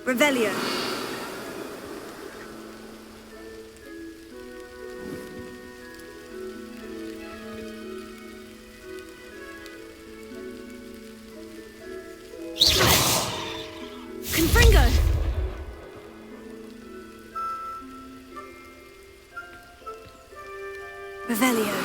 Revelio. Confringo. Revelio.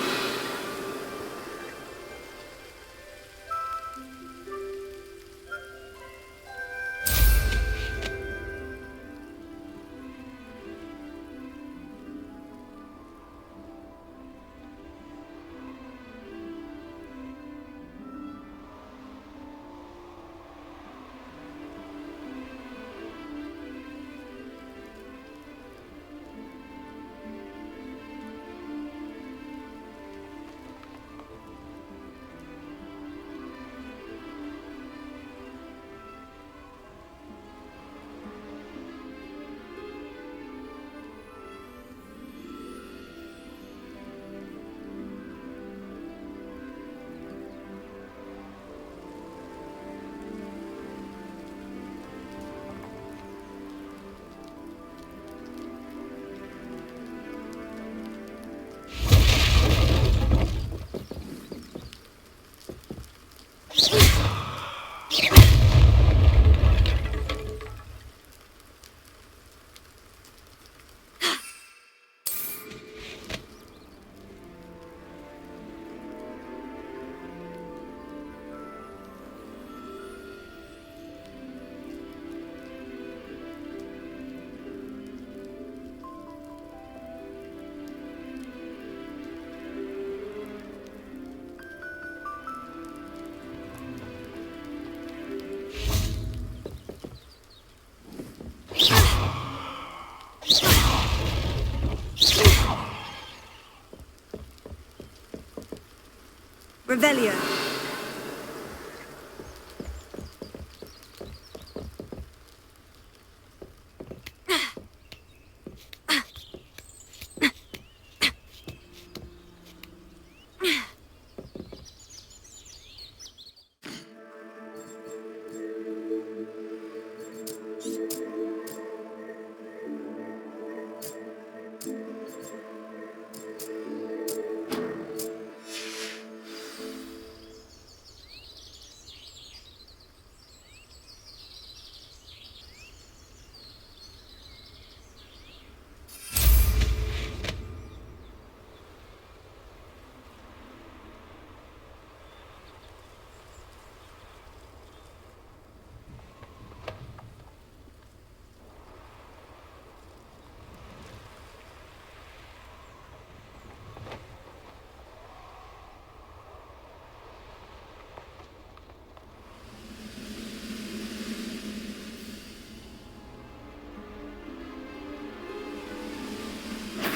Revelio.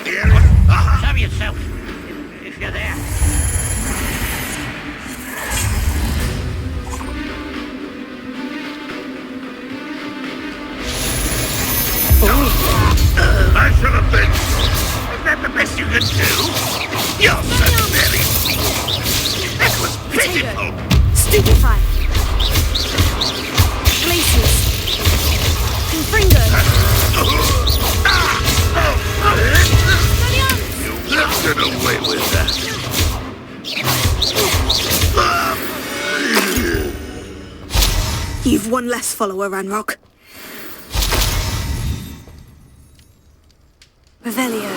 Show yourself, if you're there. I should have been. Is that the best you could do? You're very weak. That was pitiful. Stupefy. Glaciers. Confringo. You lifted away with that. You've one less follower, Ranrock. Revelio.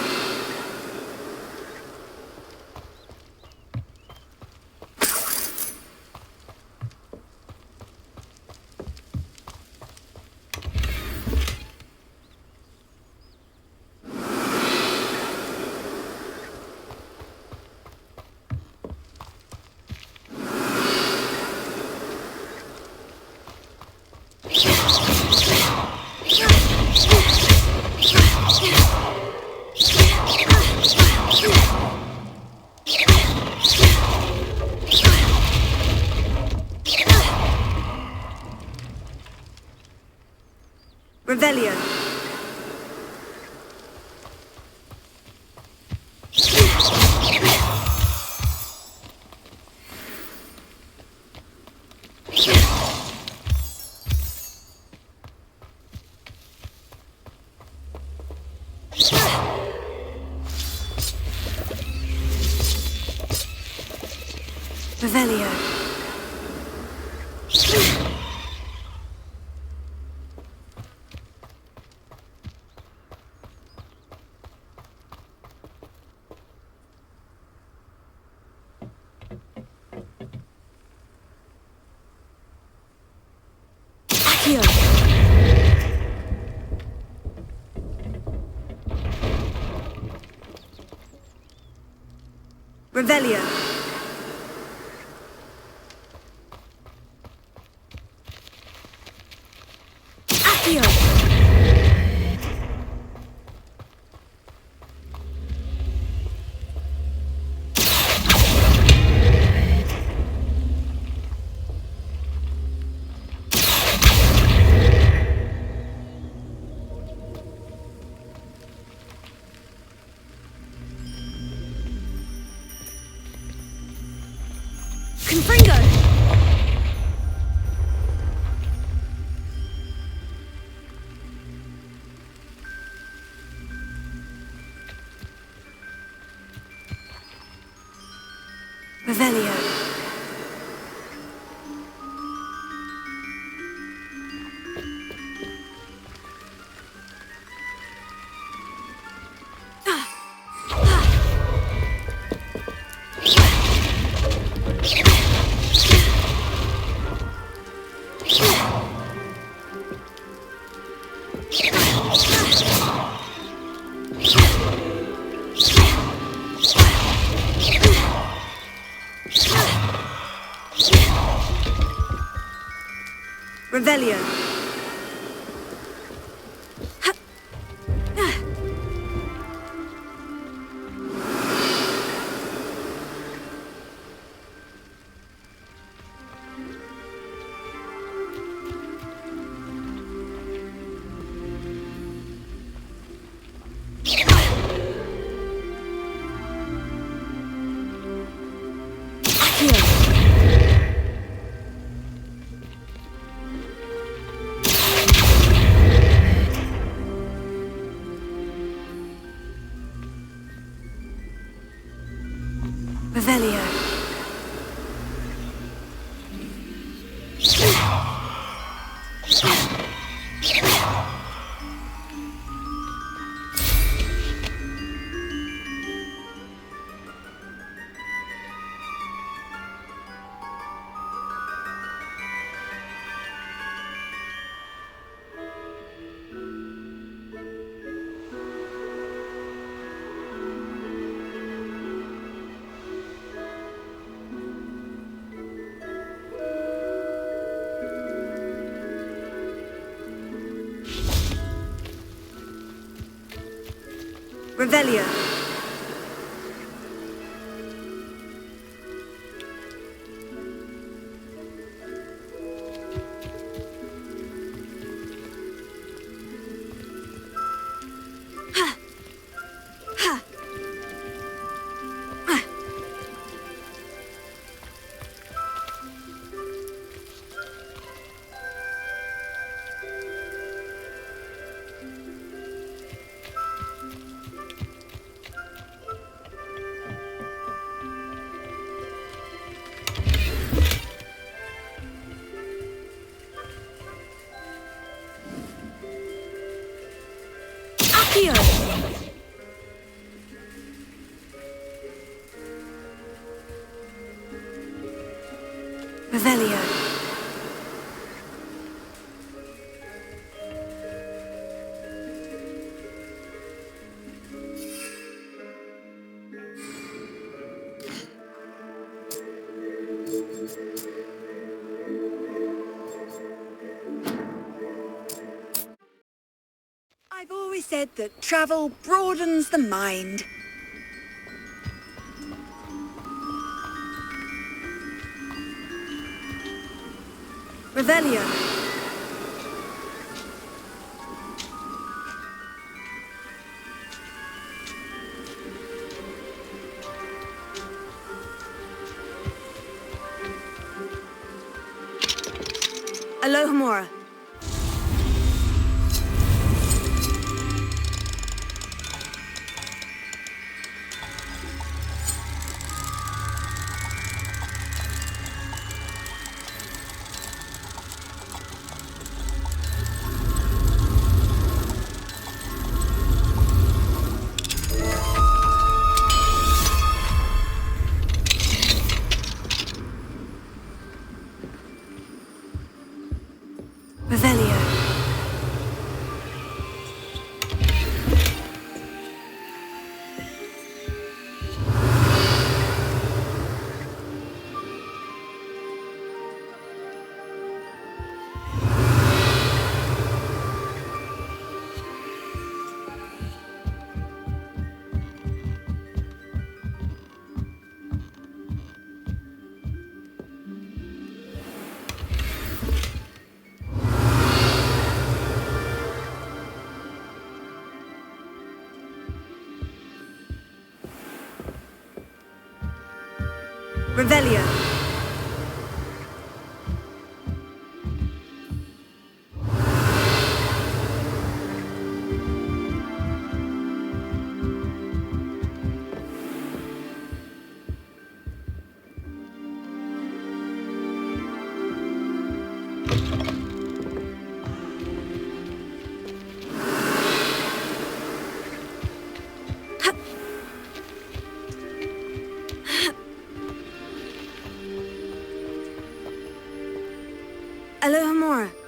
Revelio. Revelio. Accio. Revelio. Accio. Confringo! Revelio. Revelio. Revelio. Revelio. Accio. Revelio. I've always said that travel broadens the mind. Revelio. Alohomora. Revelio. Alohomora.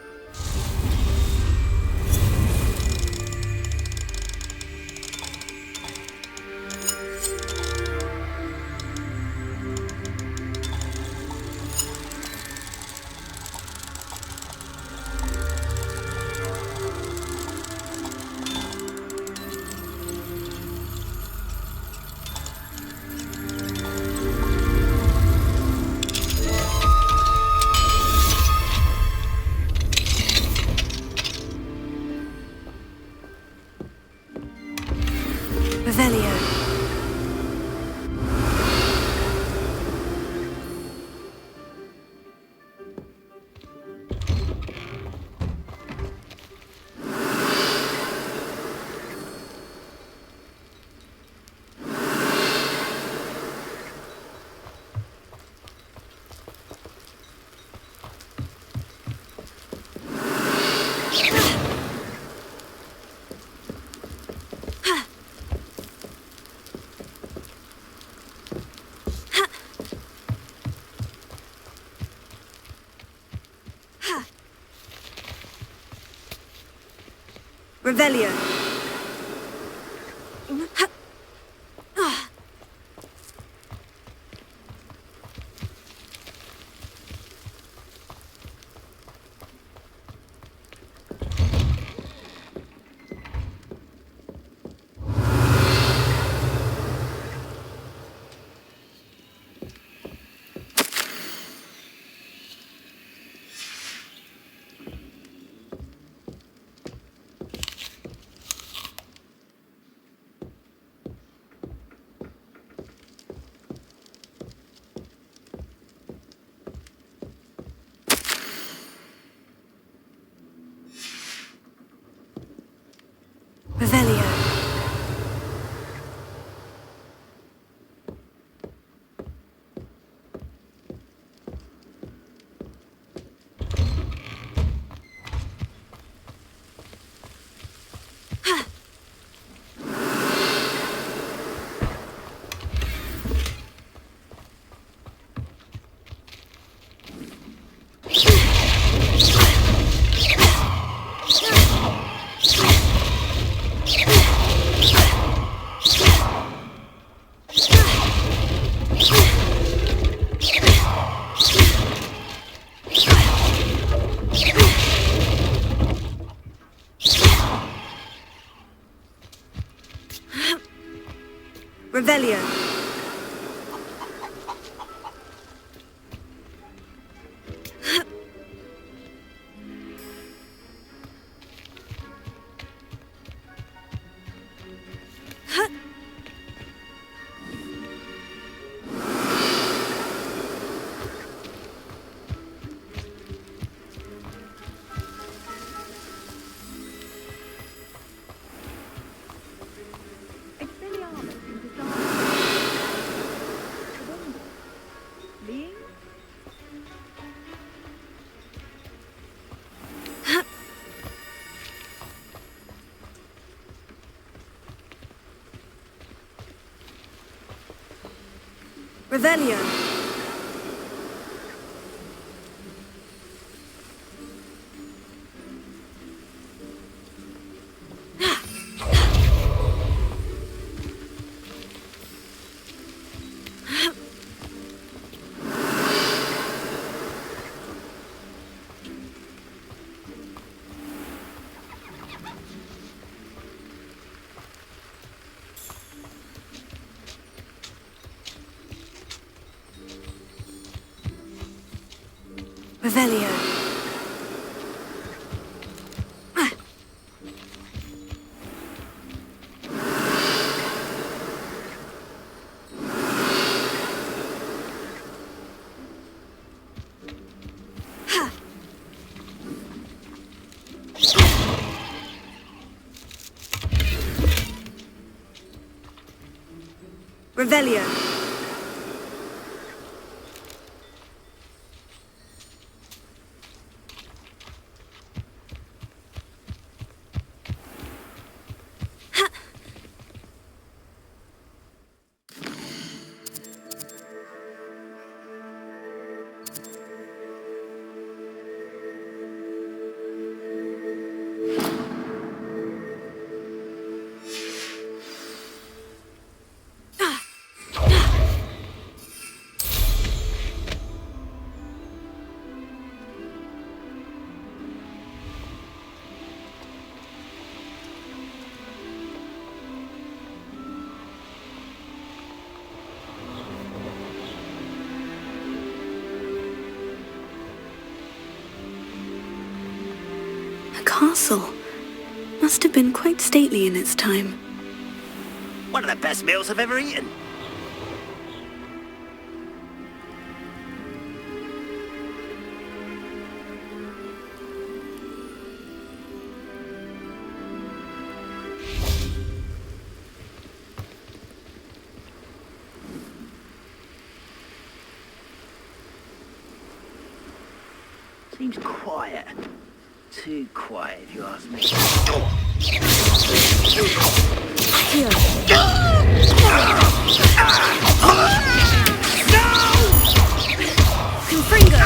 Revelio. Revelio. Revelio. Revelio. Revelio. Revelio. Revelio. Castle must have been quite stately in its time. One of the best meals I've ever eaten. Seems quiet. Too quiet, if you ask me. Here. Confringo.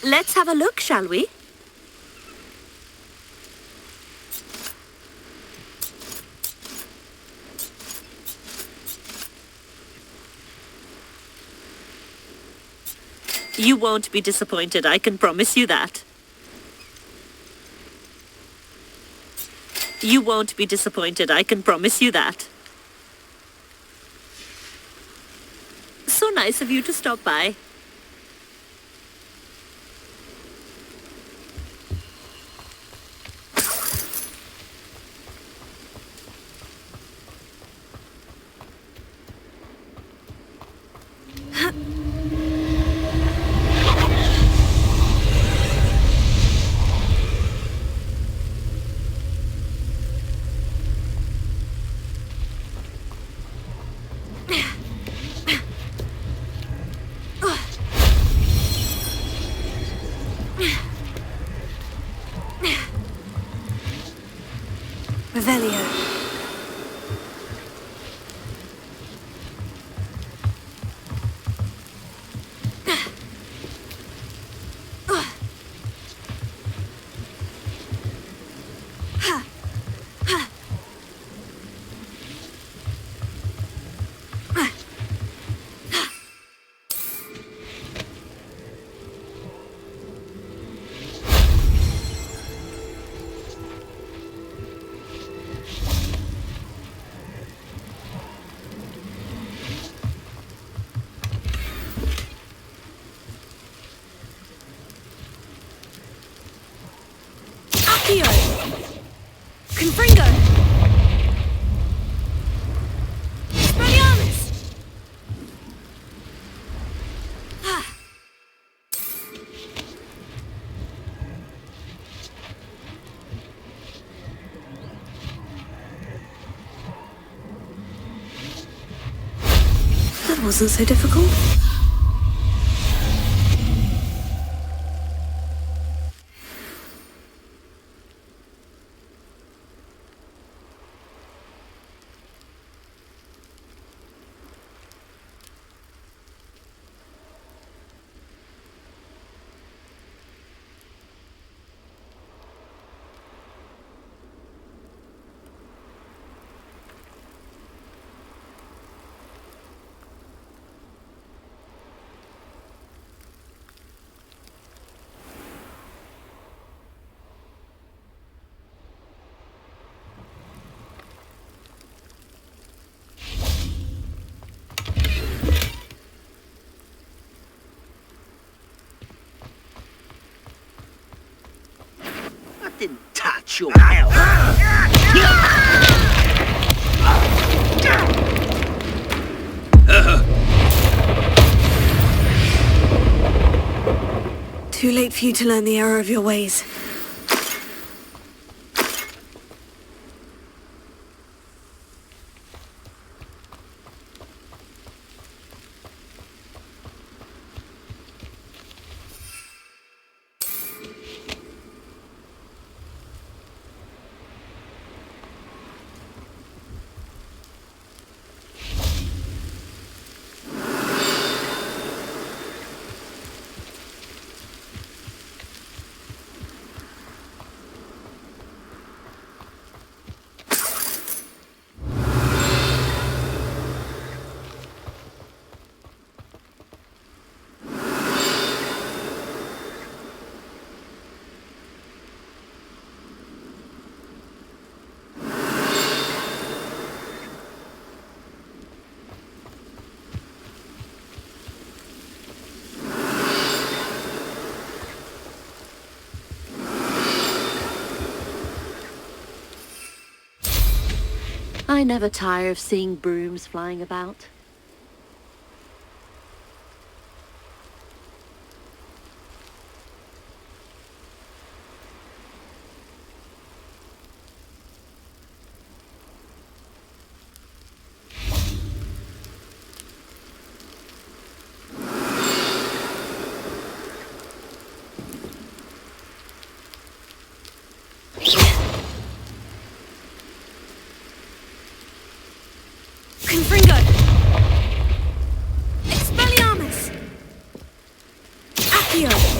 Let's have a look, shall we? You won't be disappointed, I can promise you that. You won't be disappointed, I can promise you that. So nice of you to stop by. Revelio. Accio. Confringo. Expelliarmus. That wasn't so difficult. your hell. Too late for you to learn the error of your ways. I never tire of seeing brooms flying about. Confringo! Expelliarmus! Accio!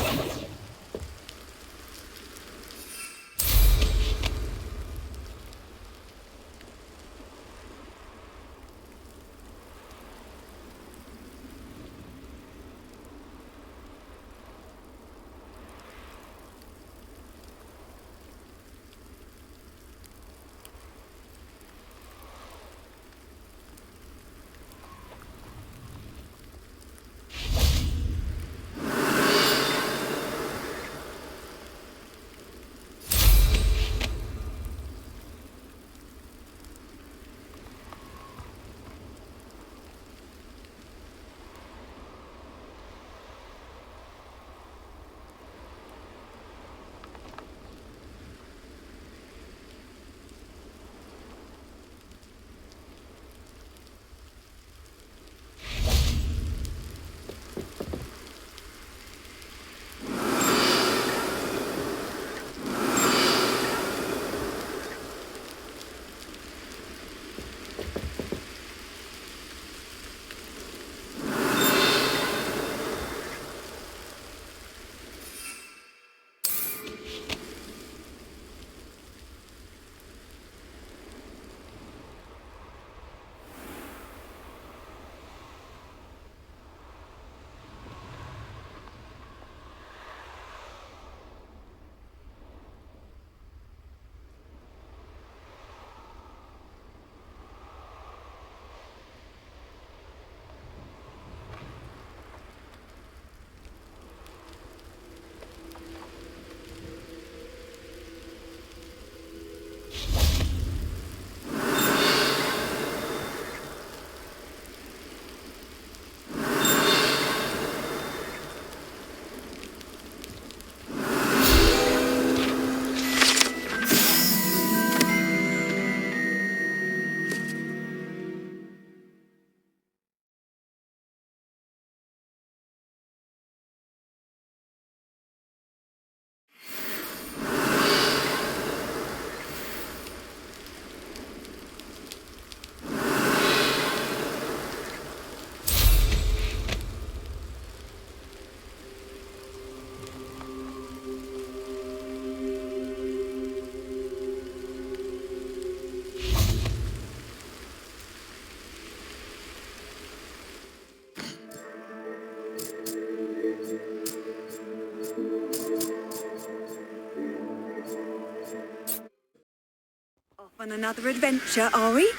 On another adventure, are we?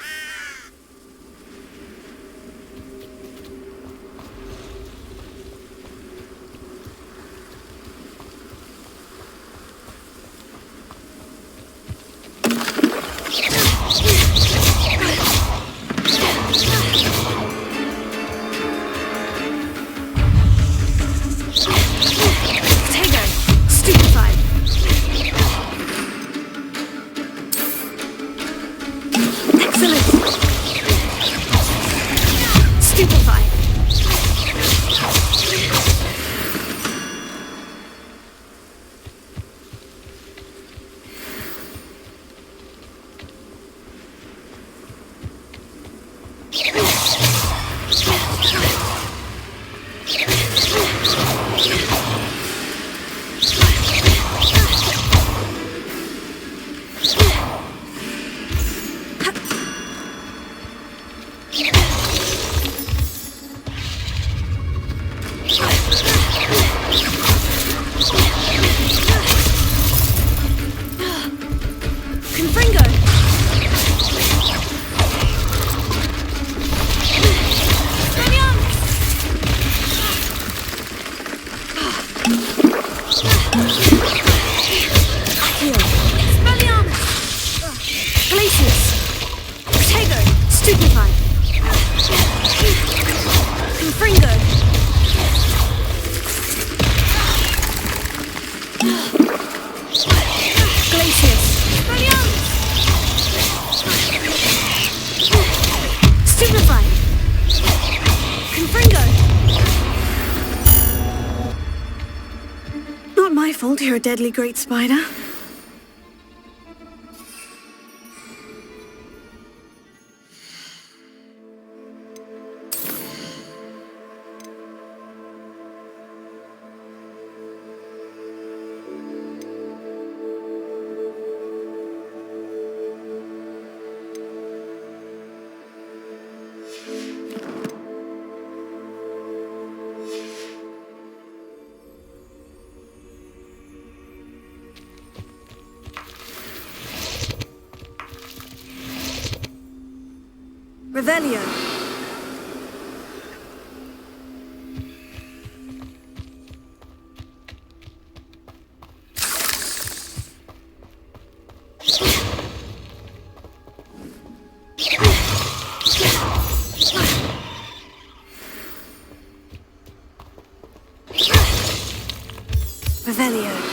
Not my fault you're a deadly great spider. Revelio. Revelio.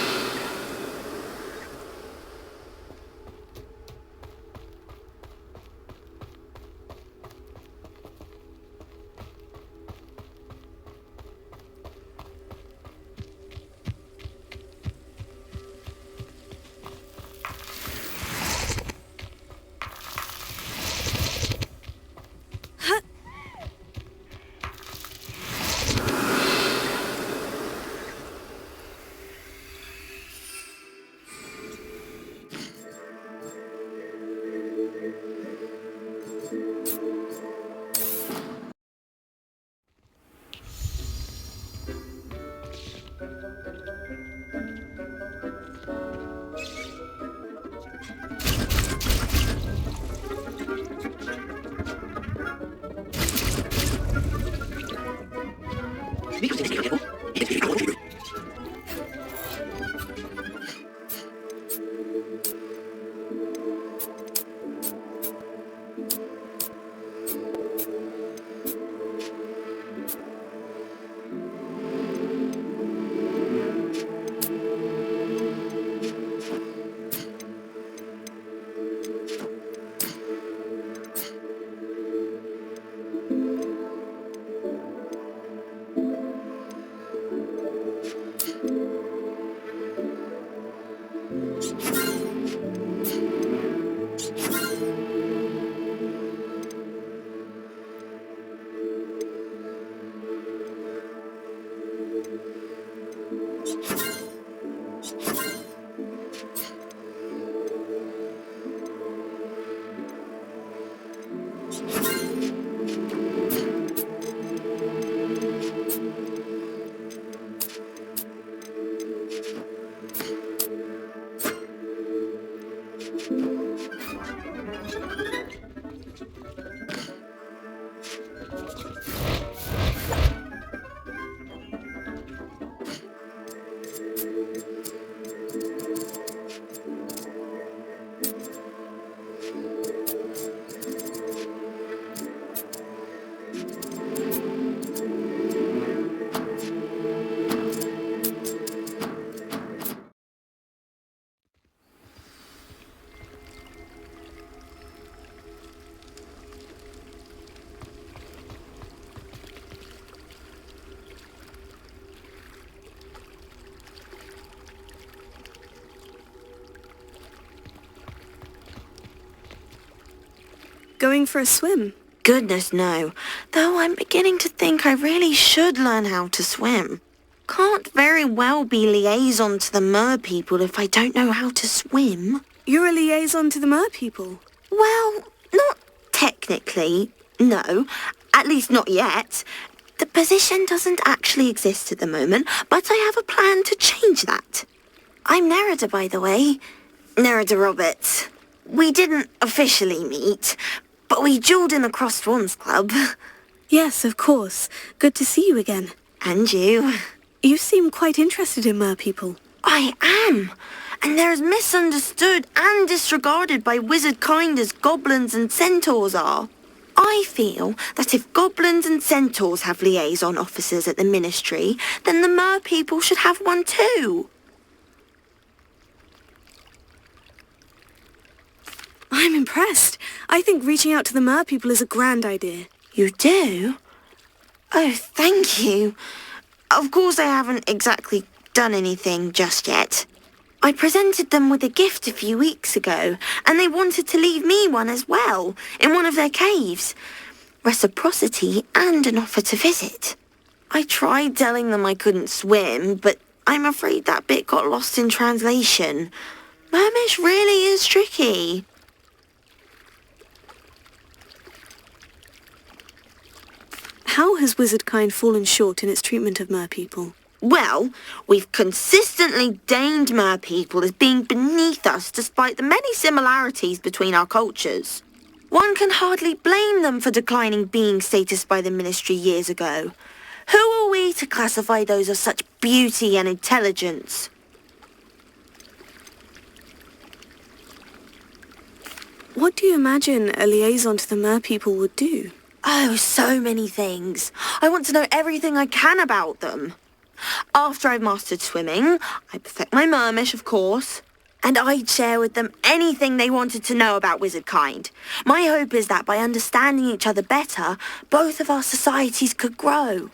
Going for a swim. goodness, no. Though I'm beginning to think I really should learn how to swim. Can't very well be liaison to the mer people if I don't know how to swim. You're a liaison to the mer people? Well, not technically, no. At least not yet. The position doesn't actually exist at the moment, but I have a plan to change that. I'm Nerida, by the way. Nerida Roberts. We didn't officially meet, but we duelled in the Cross Swans Club. Yes, of course. Good to see you again. And you. You seem quite interested in mer people. I am. And they're as misunderstood and disregarded by wizard kind as goblins and centaurs are. I feel that if goblins and centaurs have liaison officers at the ministry, then the mer people should have one too. I'm impressed. I think reaching out to the mer people is a grand idea. You do? Oh, thank you. Of course I haven't exactly done anything just yet. I presented them with a gift a few weeks ago, and they wanted to leave me one as well, in one of their caves. Reciprocity and an offer to visit. I tried telling them I couldn't swim, but I'm afraid that bit got lost in translation. Mermish really is tricky. How has wizardkind fallen short in its treatment of mer people? Well, we've consistently deemed mer people as being beneath us despite the many similarities between our cultures. One can hardly blame them for declining being status by the ministry years ago. Who are we to classify those of such beauty and intelligence? What do you imagine a liaison to the mer people would do? Oh, so many things. I want to know everything I can about them. After I've mastered swimming, I'd perfect my mermish, of course, and I'd share with them anything they wanted to know about wizardkind. My hope is that by understanding each other better, both of our societies could grow.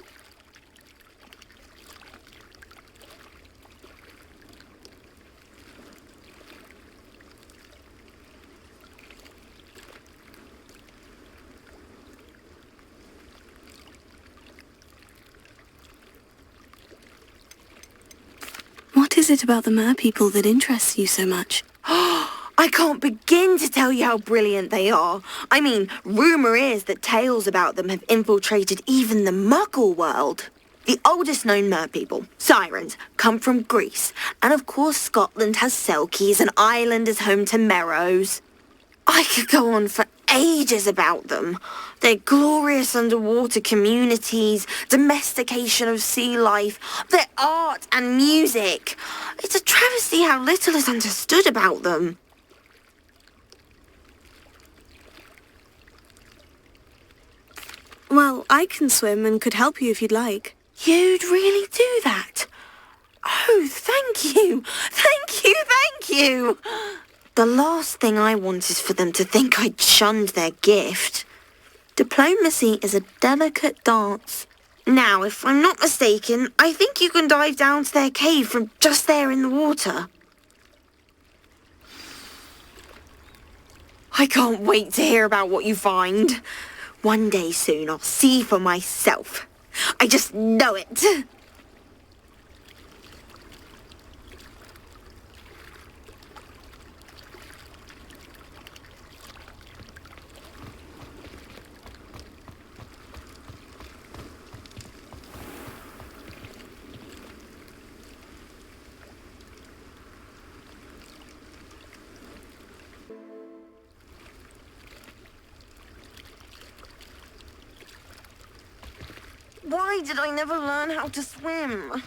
What is it about the mer people that interests you so much? I can't begin to tell you how brilliant they are. I mean, rumour is that tales about them have infiltrated even the Muggle world. The oldest known mer people, sirens, come from Greece. And of course Scotland has Selkies and Ireland is home to Merrows. I could go on for ages about them. Their glorious underwater communities, domestication of sea life, their art and music. It's a travesty how little is understood about them. Well, I can swim and could help you if you'd like. You'd really do that? Oh, thank you! Thank you, thank you! The last thing I want is for them to think I'd shunned their gift. Diplomacy is a delicate dance. Now, if I'm not mistaken, I think you can dive down to their cave from just there in the water. I can't wait to hear about what you find. One day soon I'll see for myself. I just know it. Why did I never learn how to swim?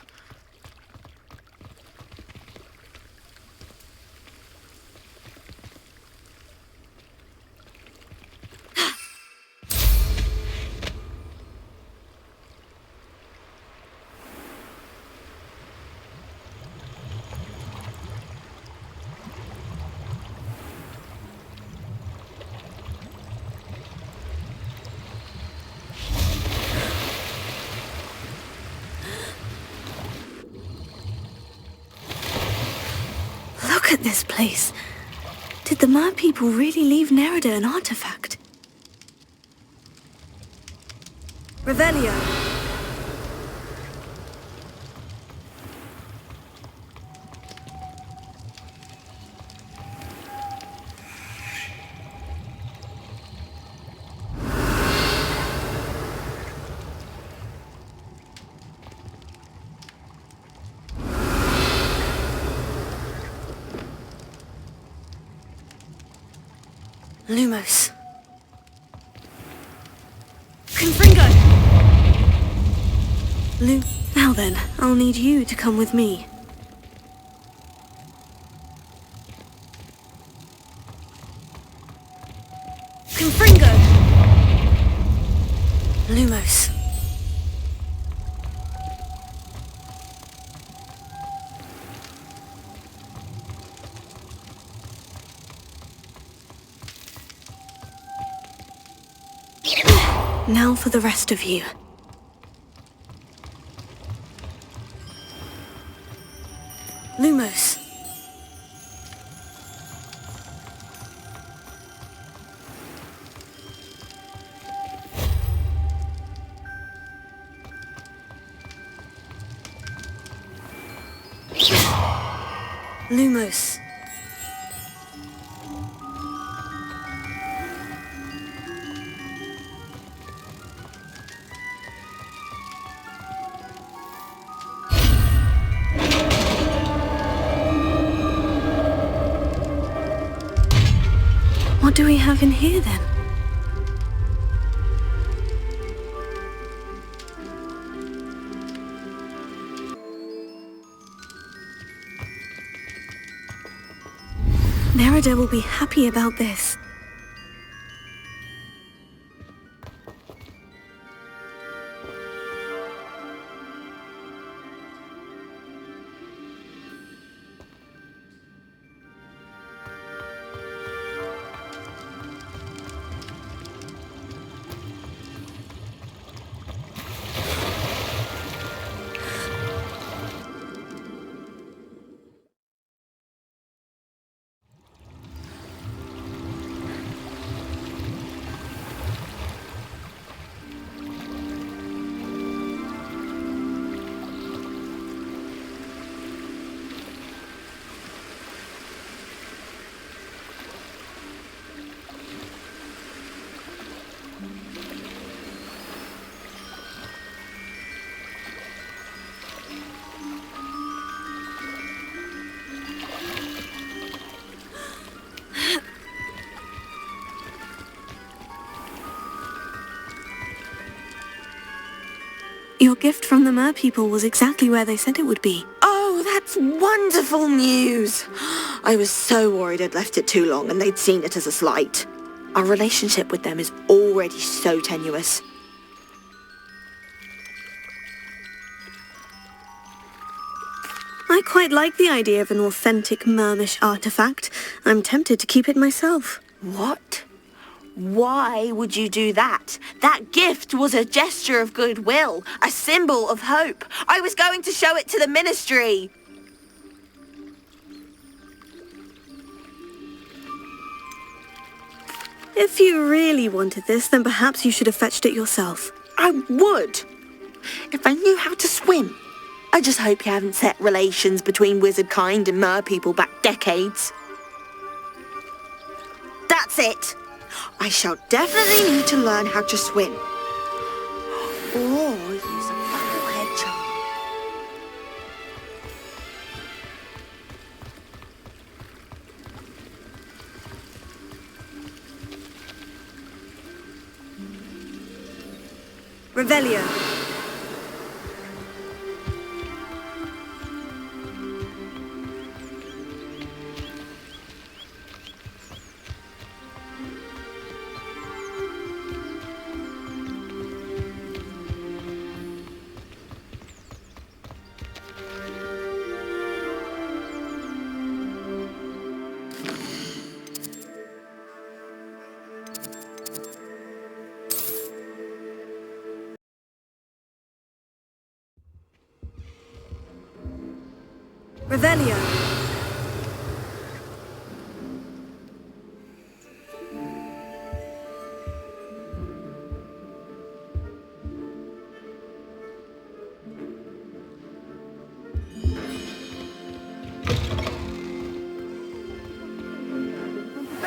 Look at this place. Did the mer people really leave Nerida an artifact? Revelio. Lumos. Confringo. Now then, I'll need you to come with me. Confringo. Lumos. Now for the rest of you. Lumos. Lumos. What do we have in here then? Merida will be happy about this. Your gift from the Mer people was exactly where they said it would be. Oh, that's wonderful news. I was so worried I'd left it too long and they'd seen it as a slight. Our relationship with them is already so tenuous. I quite like the idea of an authentic Mermish artifact. I'm tempted to keep it myself. What? Why would you do that? That gift was a gesture of goodwill, a symbol of hope. I was going to show it to the ministry. If you really wanted this, then perhaps you should have fetched it yourself. I would, if I knew how to swim. I just hope you haven't set relations between wizard kind and mer people back decades. That's it. I shall definitely need to learn how to swim. Or use a bubblehead charm. Revelio. Revelio.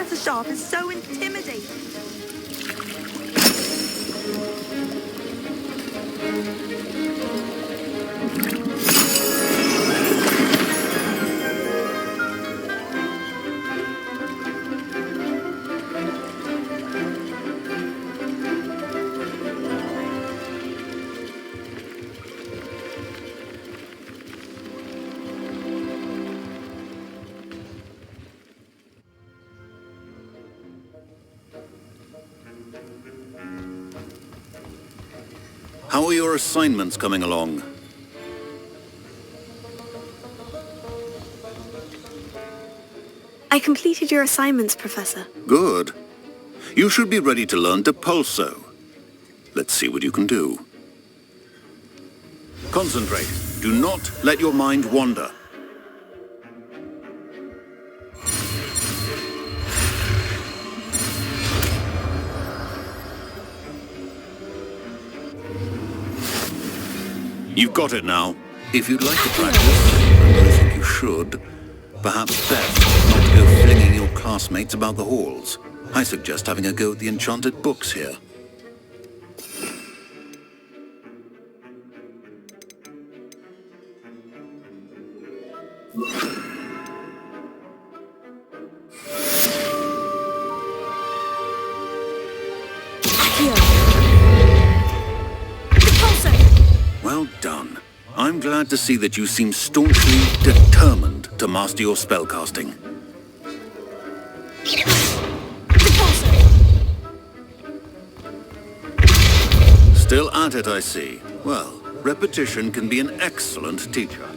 razor sharp is so intimidating. How are your assignments coming along? I completed your assignments, Professor. Good. You should be ready to learn Depulso. Let's see what you can do. Concentrate. Do not let your mind wander. You've got it now. If you'd like to practice, and I think you should, perhaps best not to go flinging your classmates about the halls. I suggest having a go at the enchanted books here. Well done. I'm glad to see that you seem staunchly determined to master your spellcasting. Still at it, I see. Well, repetition can be an excellent teacher.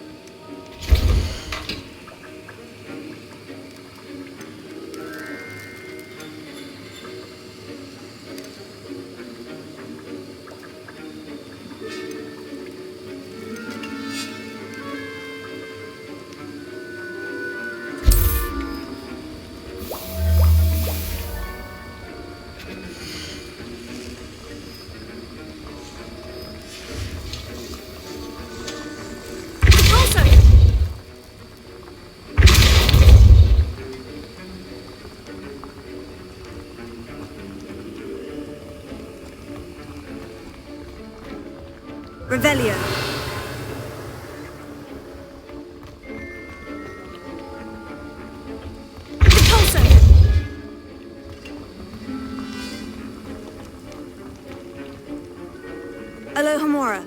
Revelio. Depulso. Alohomora.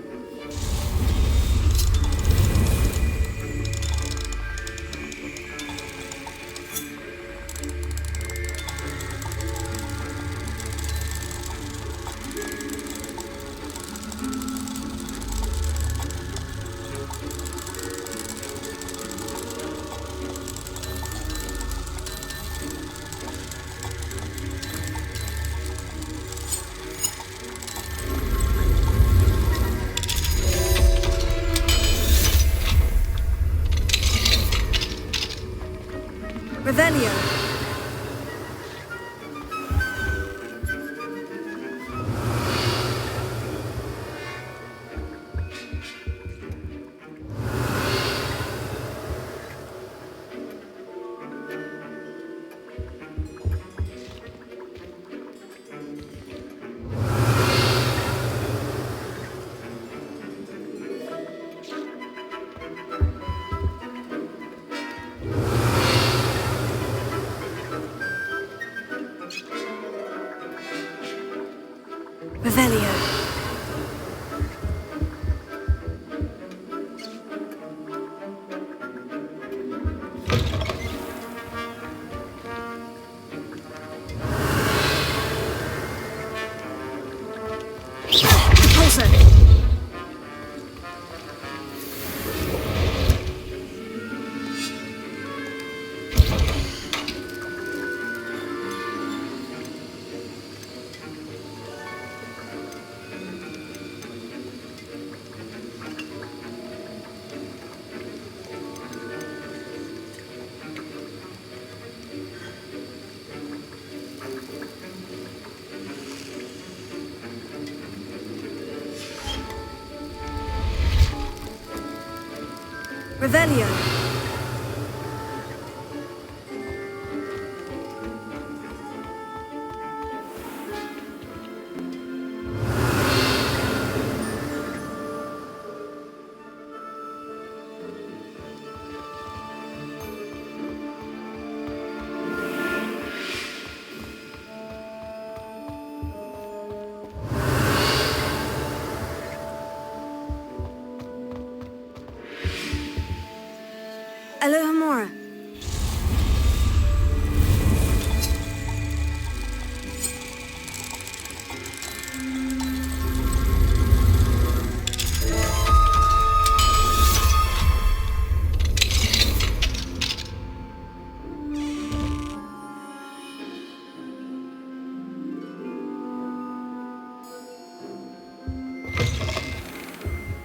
Revelio. Revelio. Depulso. Revelio. Alohomora.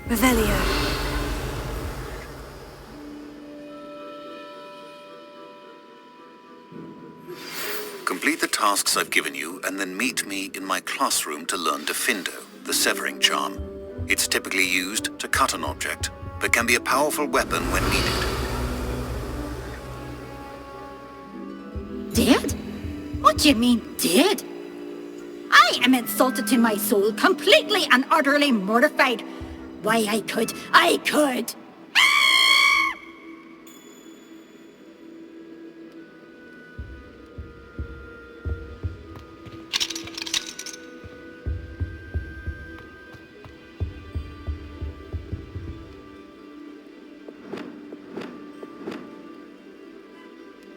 Revelio. Complete the tasks I've given you and then meet me in my classroom to learn Defindo, the severing charm. It's typically used to cut an object, but can be a powerful weapon when needed. Dead? What do you mean, dead? I am insulted to my soul, completely and utterly mortified. Why, I could.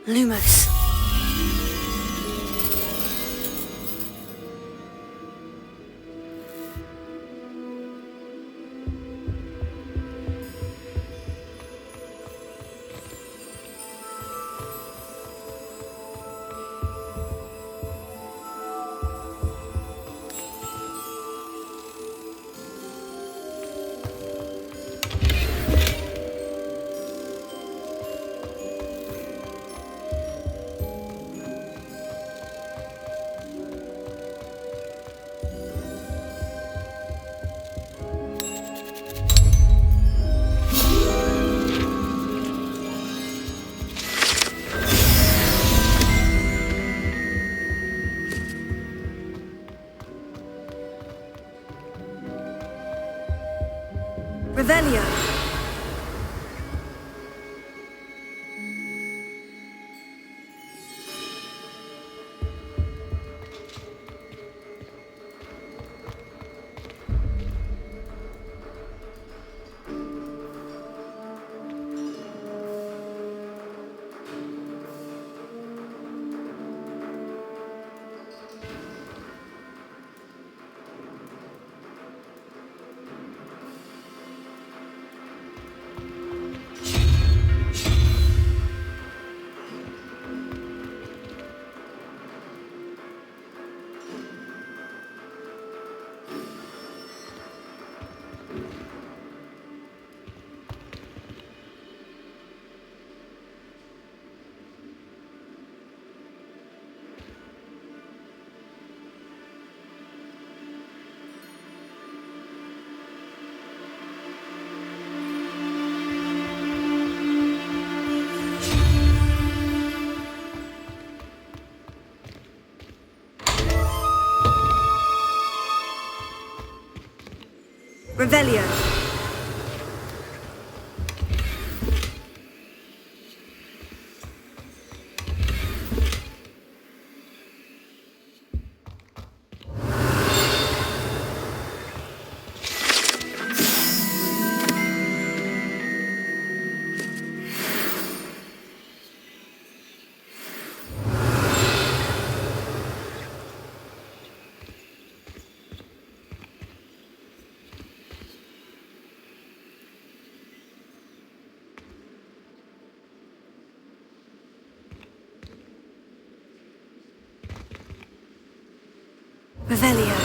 Lumos. Revelio. Revelio. Revelio.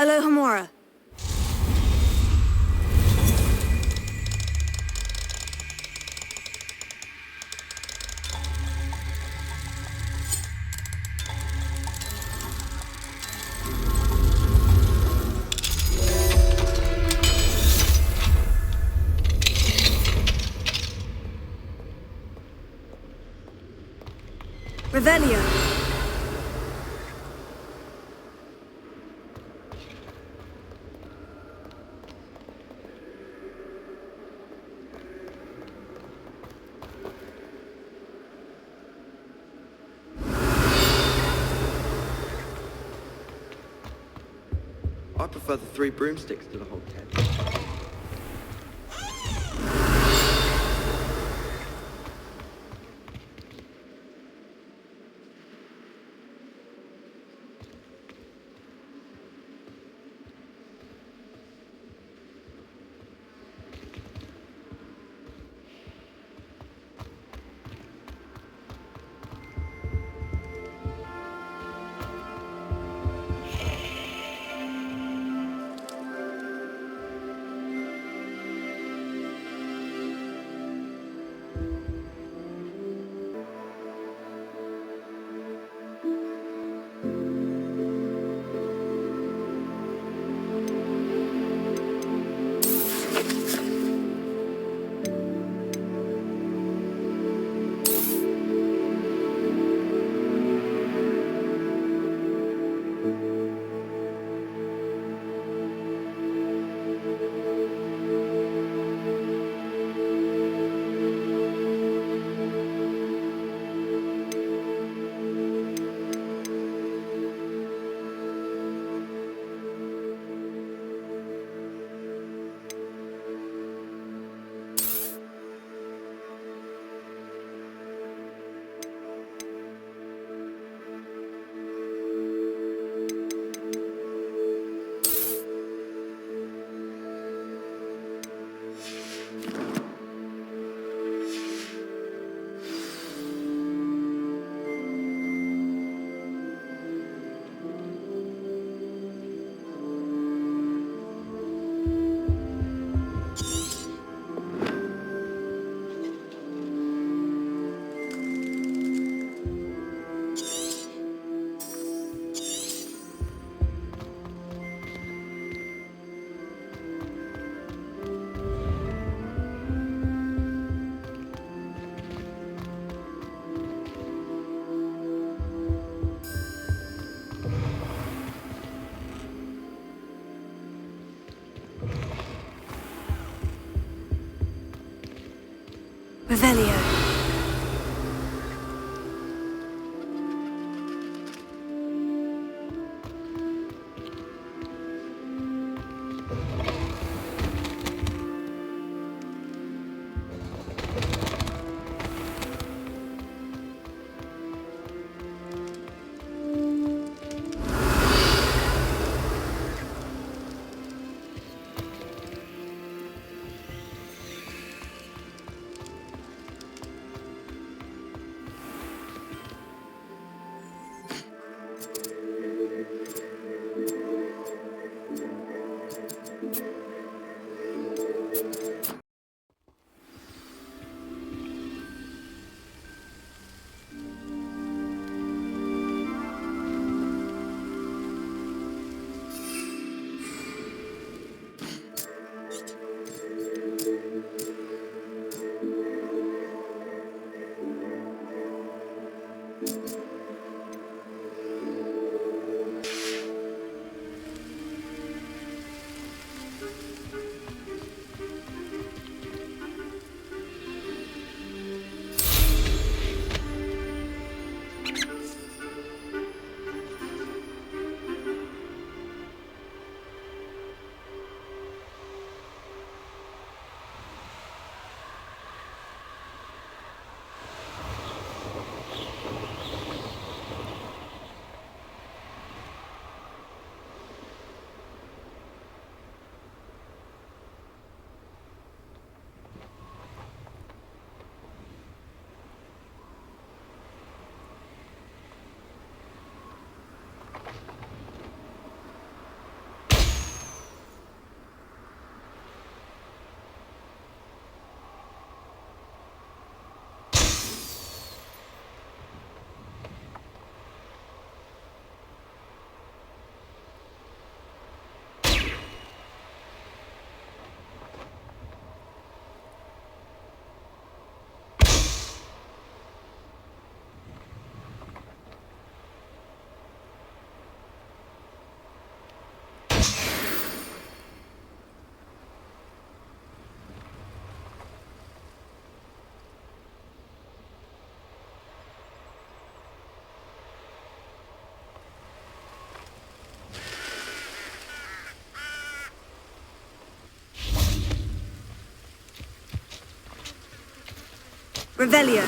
Alohomora. Revelio. prefer the 3 broomsticks to the hogshead. Revelio. Revelio.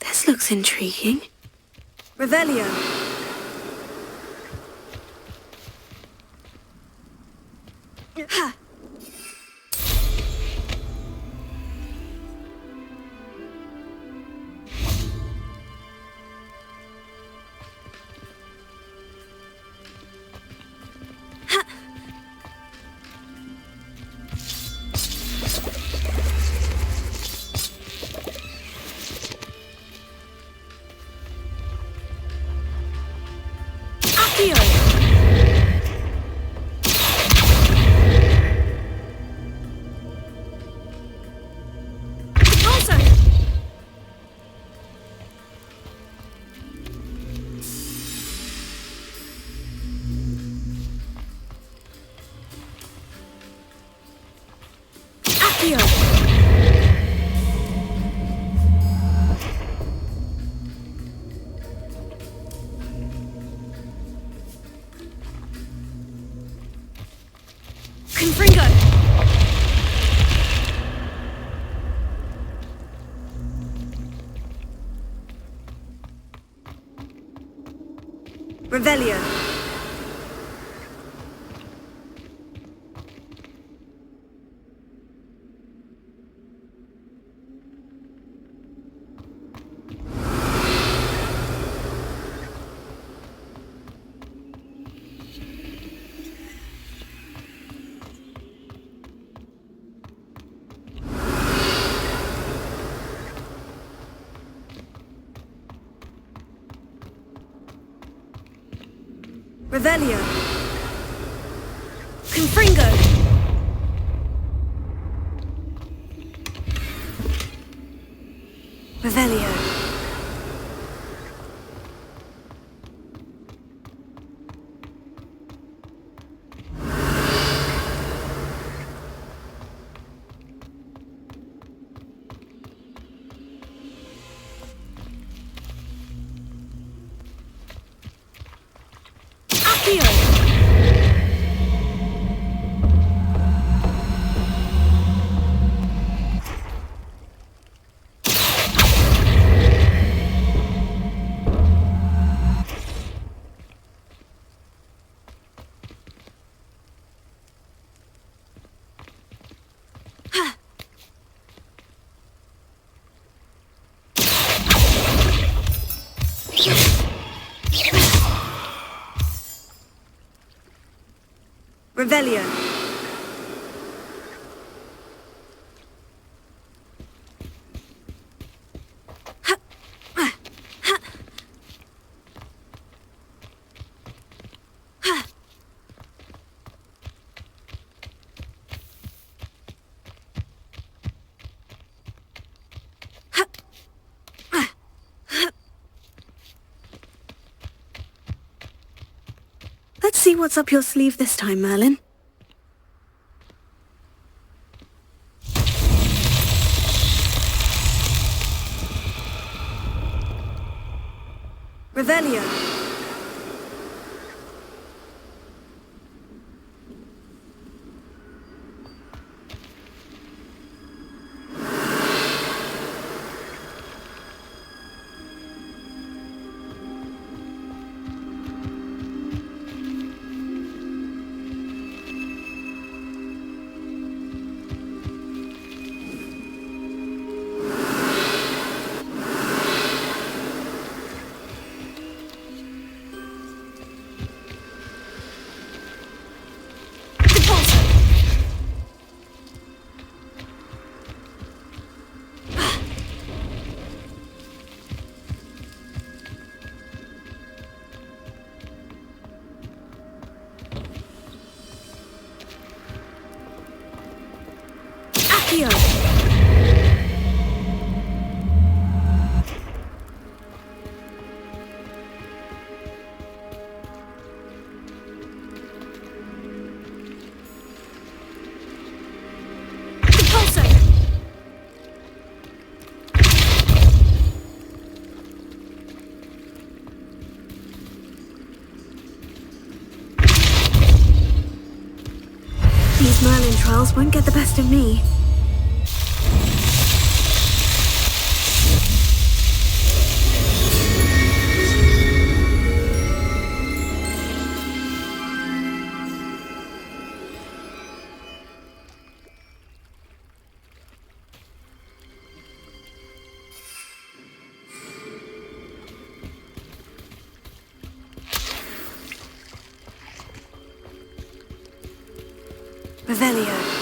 This looks intriguing. Revelio. Ha! Confringo! Revelio. Revelio. Confringo. Revelio. Revelio. Let's see what's up your sleeve this time, Merlin. Revelio. Accio. Depulso. These Merlin trials won't get the best of me. Revelio.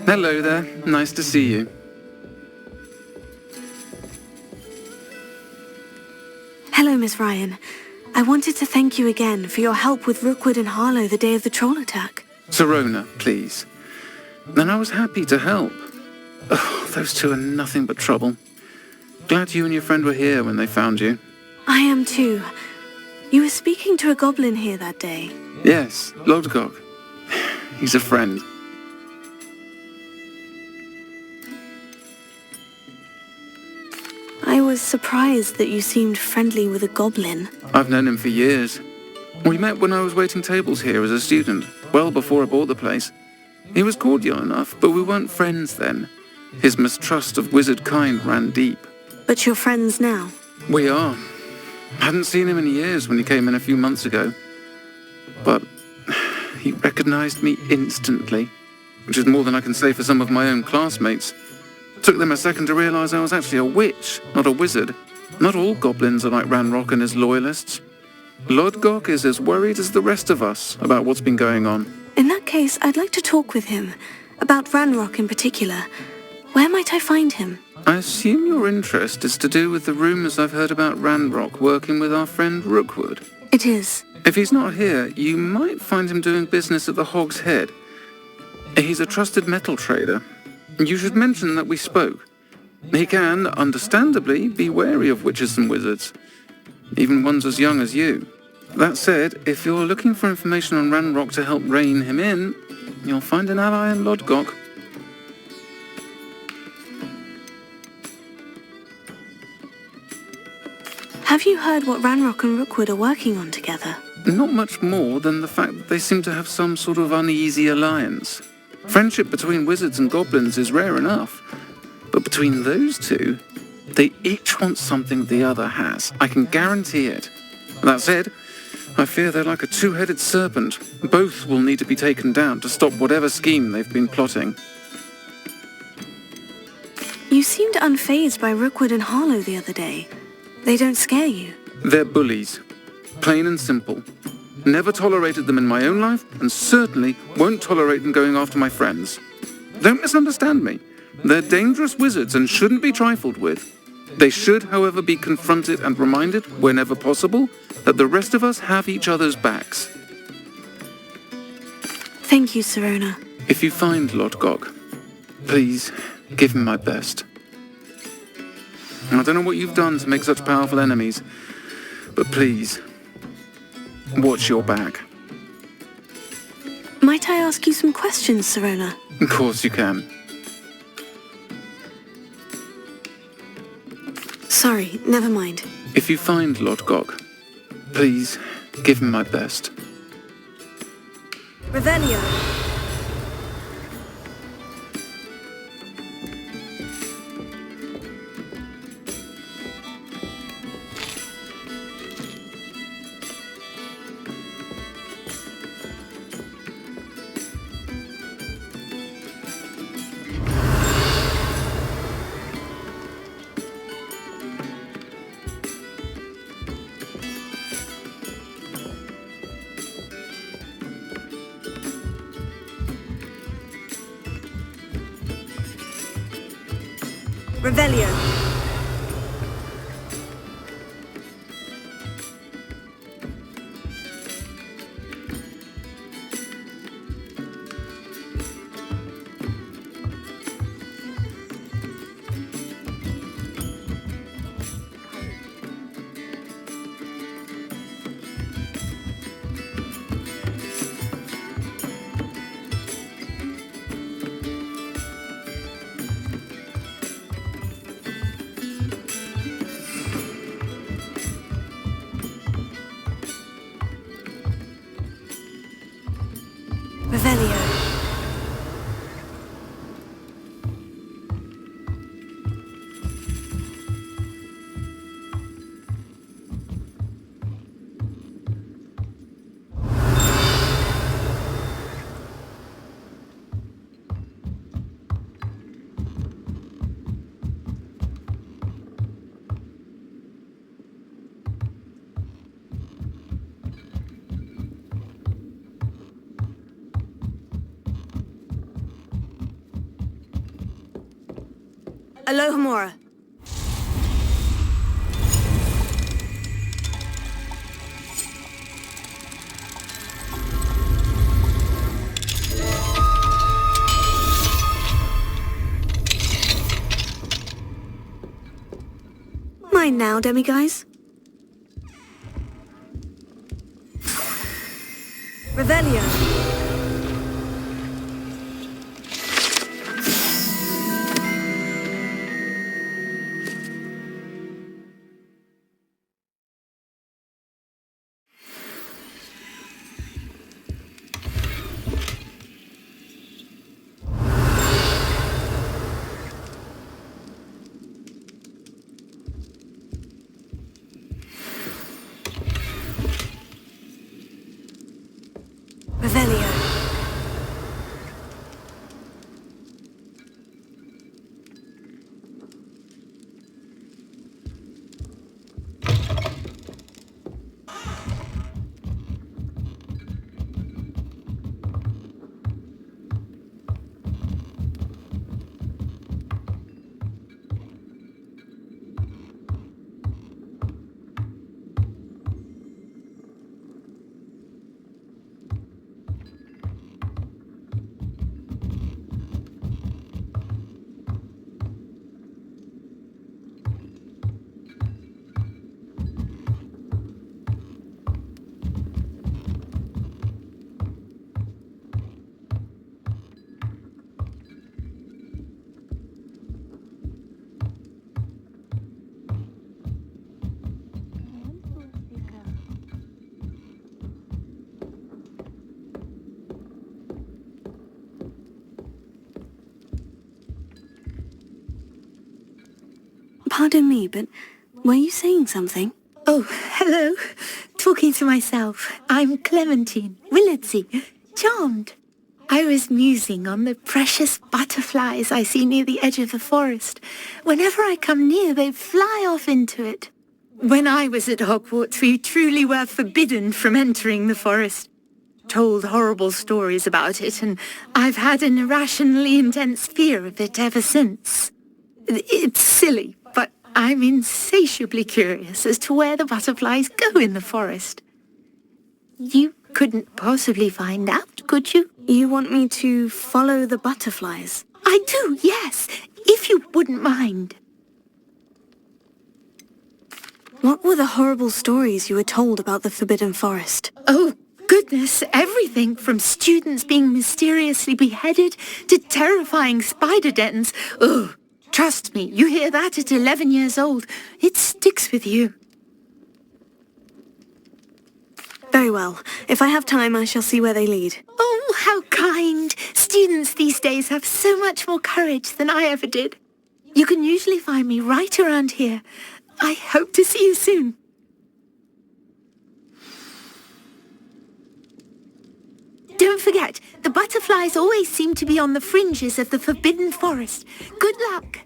Hello there. Nice to see you. Hello, Miss Ryan. I wanted to thank you again for your help with Rookwood and Harlow the day of the troll attack. Serona, please. And I was happy to help. Oh, those two are nothing but trouble. Glad you and your friend were here when they found you. I am too. You were speaking to a goblin here that day. Yes, Lodgok. He's a friend. I was surprised that you seemed friendly with a goblin. I've known him for years. We met when I was waiting tables here as a student, well before I bought the place. He was cordial enough, but we weren't friends then. His mistrust of wizard kind ran deep. But you're friends now. We are. Hadn't seen him in years when he came in a few months ago. But he recognized me instantly, which is more than I can say for some of my own classmates. Took them a second to realize I was actually a witch, not a wizard. Not all goblins are like Ranrock and his loyalists. Lodgok is as worried as the rest of us about what's been going on. In that case, I'd like to talk with him. About Ranrock in particular. Where might I find him? I assume your interest is to do with the rumors I've heard about Ranrock working with our friend Rookwood. It is. If he's not here, you might find him doing business at the Hog's Head. He's a trusted metal trader. You should mention that we spoke. He can, understandably, be wary of witches and wizards, even ones as young as you. That said, if you're looking for information on Ranrock to help rein him in, you'll find an ally in Lodgok. Have you heard what Ranrock and Rookwood are working on together? Not much more than the fact that they seem to have some sort of uneasy alliance. Friendship between wizards and goblins is rare enough, but between those two, they each want something the other has. I can guarantee it. That said, I fear they're like a two-headed serpent. Both will need to be taken down to stop whatever scheme they've been plotting. You seemed unfazed by Rookwood and Harlow the other day. They don't scare you. They're bullies. Plain and simple. Never tolerated them in my own life, and certainly won't tolerate them going after my friends. Don't misunderstand me. They're dangerous wizards and shouldn't be trifled with. They should, however, be confronted and reminded, whenever possible, that the rest of us have each other's backs. Thank you, Sirona. If you find Lord Gog, please give him my best. I don't know what you've done to make such powerful enemies, but please, watch your back. Might I ask you some questions, Sirona? Of course you can. Sorry, never mind. If you find Lord Gog, please give him my best. Revelio. Revelio. Revelio. Alohomora. Mine now, demiguise. Revelio. Revelio. Pardon me, but were you saying something? Oh, hello. Talking to myself. I'm Clementine Willardsey. Charmed. I was musing on the precious butterflies I see near the edge of the forest. Whenever I come near, they fly off into it. When I was at Hogwarts, we truly were forbidden from entering the forest. Told horrible stories about it, and I've had an irrationally intense fear of it ever since. It's silly, but I'm insatiably curious as to where the butterflies go in the forest. You couldn't possibly find out, could you? You want me to follow the butterflies? I do, yes, if you wouldn't mind. What were the horrible stories you were told about the Forbidden Forest? Oh, goodness, everything from students being mysteriously beheaded to terrifying spider dens. Oh, trust me, you hear that at 11 years old, it sticks with you. Very well. If I have time, I shall see where they lead. Oh, how kind. Students these days have so much more courage than I ever did. You can usually find me right around here. I hope to see you soon. Don't forget, the butterflies always seem to be on the fringes of the Forbidden Forest. Good luck.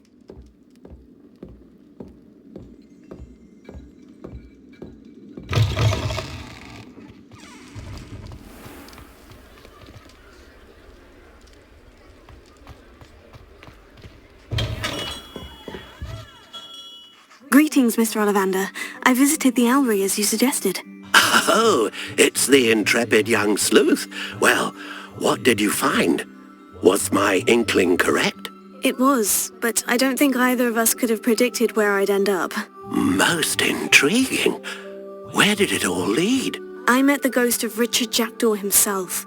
Greetings, Mr. Ollivander. I visited the Owlry as you suggested. Oh, it's the intrepid young sleuth. Well, what did you find? Was my inkling correct? It was, but I don't think either of us could have predicted where I'd end up. Most intriguing. Where did it all lead? I met the ghost of Richard Jackdaw himself.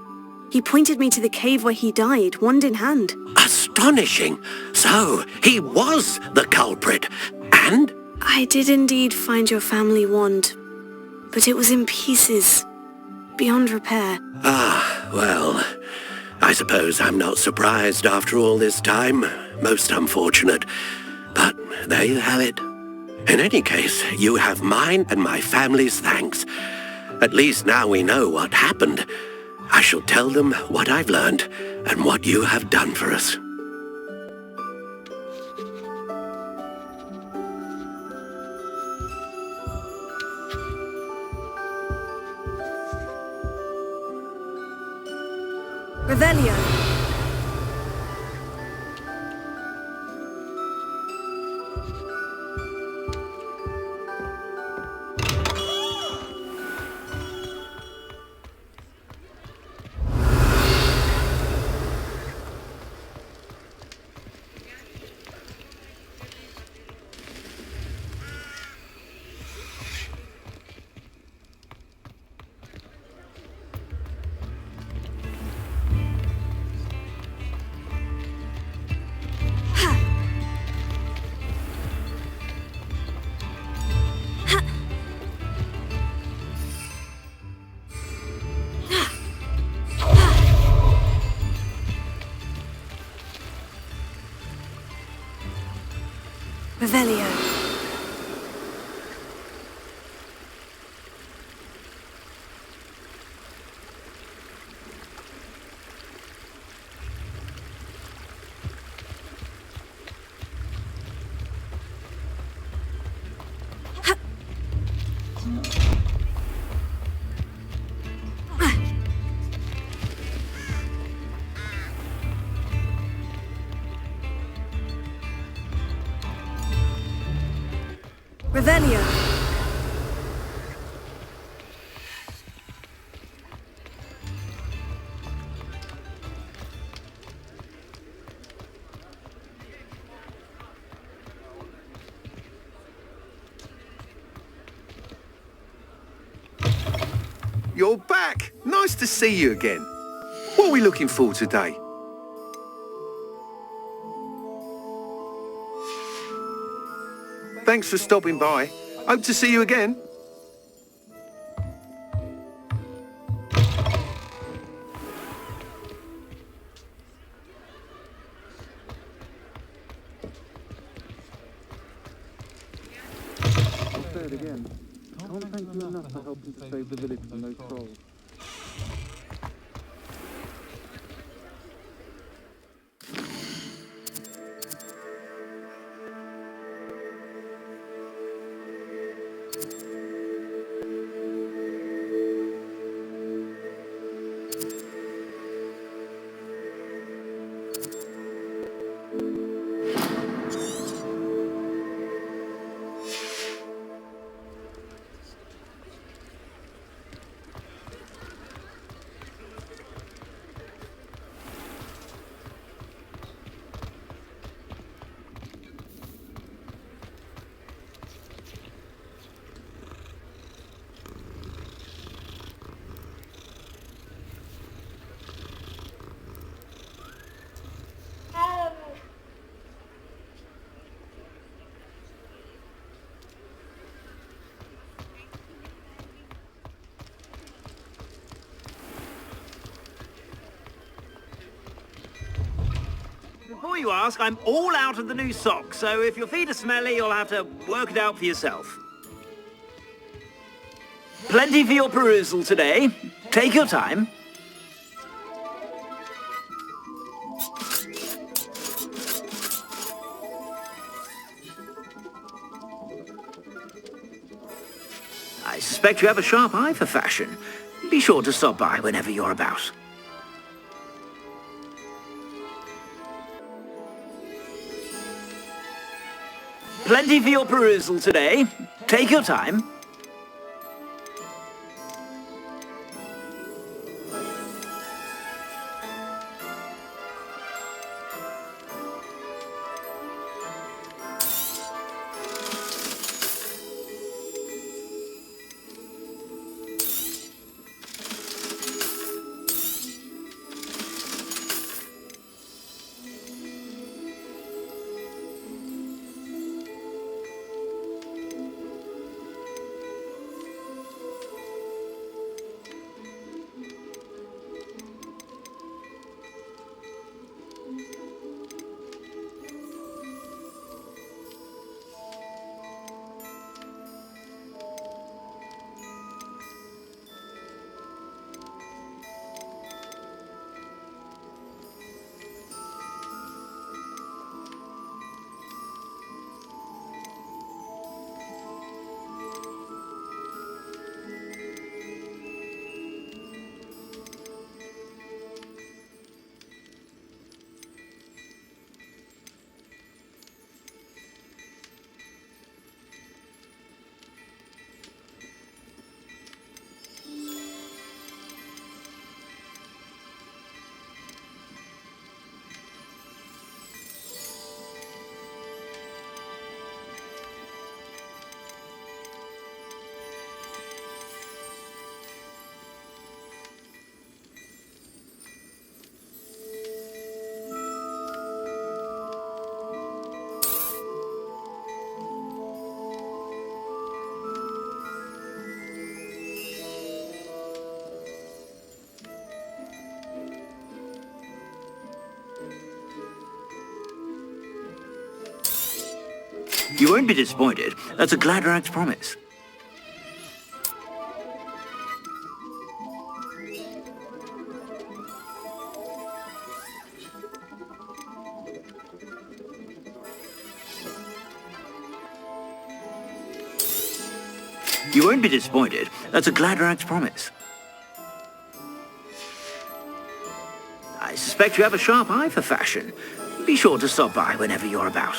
He pointed me to the cave where he died, wand in hand. Astonishing. So, he was the culprit. And? I did indeed find your family wand, but it was in pieces, beyond repair. Ah, well, I suppose I'm not surprised after all this time. Most unfortunate. But there you have it. In any case, you have mine and my family's thanks. At least now we know what happened. I shall tell them what I've learned and what you have done for us. Revelio. Revelio. Revelio. You're back! Nice to see you again. What are we looking for today? Thanks for stopping by. Hope to see you again. I'll say it again. Can't thank you enough for helping to save the village from those trolls. before you ask, I'm all out of the new socks, so if your feet are smelly, you'll have to work it out for yourself. Plenty for your perusal today. Take your time. I suspect you have a sharp eye for fashion. Be sure to stop by whenever you're about. Plenty for your perusal today. Take your time. You won't be disappointed. That's a Gladrax promise. You won't be disappointed. That's a Gladrax promise. I suspect you have a sharp eye for fashion. Be sure to stop by whenever you're about.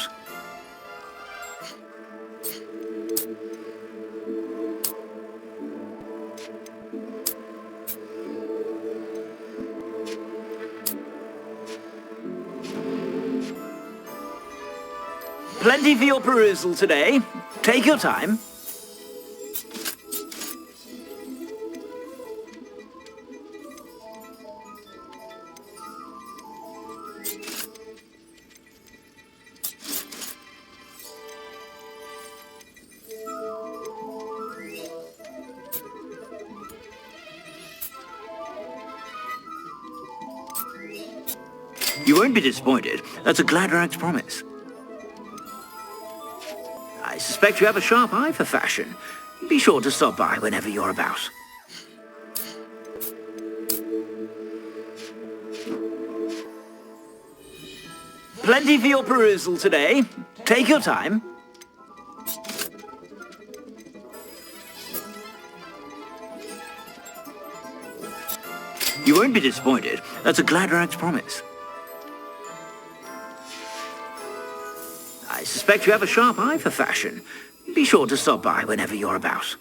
Plenty for your perusal today. Take your time. You won't be disappointed. That's a Gladrax promise. I suspect you have a sharp eye for fashion. Be sure to stop by whenever you're about. Plenty for your perusal today. Take your time. You won't be disappointed. That's a Gladrax promise. I suspect you have a sharp eye for fashion. Be sure to stop by whenever you're about.